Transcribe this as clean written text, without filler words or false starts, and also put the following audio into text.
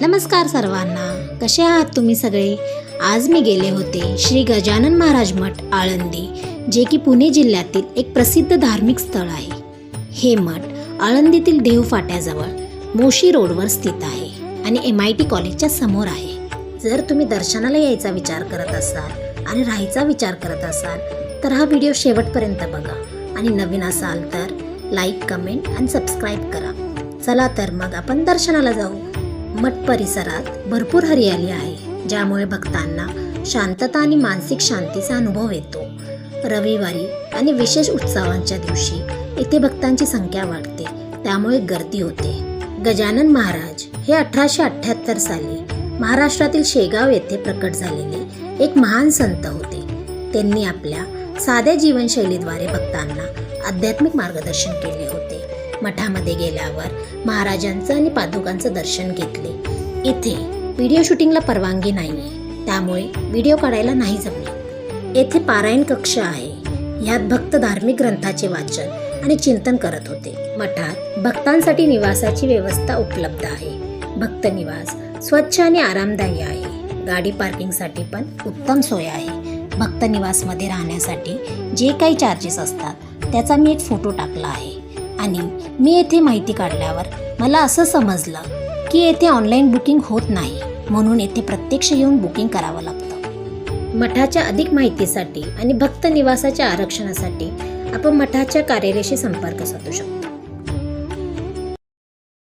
नमस्कार सर्वांना, कसे आहात तुम्ही सगळे? आज मी गेले होते श्री गजानन महाराज मठ आळंदी, जे की पुणे जिल्ह्यातील एक प्रसिद्ध धार्मिक स्थळ आहे. हे मठ आळंदीतील देव फाट्याजवळ मोशी रोडवर स्थित आहे आणि MIT कॉलेजच्या समोर आहे. जर तुम्ही दर्शनाला यायचा विचार करत असाल आणि राहायचा विचार करत असाल तर हा व्हिडिओ शेवटपर्यंत बघा आणि नवीन असाल तर लाईक, कमेंट आणि सबस्क्राईब करा. चला तर मग आपण दर्शनाला जाऊ. मठ परिसरात भरपूर हरियाली आहे, ज्यामुळे भक्तांना शांतता आणि मानसिक शांतीचा अनुभव येतो. रविवारी आणि विशेष उत्सवांच्या दिवशी येथे भक्तांची संख्या वाढते, त्यामुळे गर्दी होते. गजानन महाराज हे 1878 साली महाराष्ट्रातील शेगाव येथे प्रकट झालेले एक महान संत होते. त्यांनी आपल्या साध्या जीवनशैलीद्वारे भक्तांना आध्यात्मिक मार्गदर्शन केले होते. मठामध्ये गेल्यावर महाराजांचं आणि पादुकांचं दर्शन घेतले. इथे व्हिडिओ शूटिंगला परवानगी नाही, त्यामुळे व्हिडिओ काढायला नाही जमले. येथे पारायण कक्ष आहे. यात भक्त धार्मिक ग्रंथाचे वाचन आणि चिंतन करत होते. मठात भक्तांसाठी निवासाची व्यवस्था उपलब्ध आहे. भक्त निवास स्वच्छ आणि आरामदायी आहे. गाडी पार्किंगसाठी पण उत्तम सोय आहे. भक्त निवासमध्ये राहण्यासाठी जे काही चार्जेस असतात त्याचा मी एक फोटो टाकला आहे. आणि मी येथे माहिती काढल्यावर मला असं समजलं की येथे ऑनलाईन बुकिंग होत नाही, म्हणून येथे प्रत्यक्ष येऊन बुकिंग करावं लागतं. मठाच्या अधिक माहितीसाठी आणि भक्त निवासाच्या आरक्षणासाठी आपण मठाच्या कार्यालयाशी संपर्क साधू शकतो.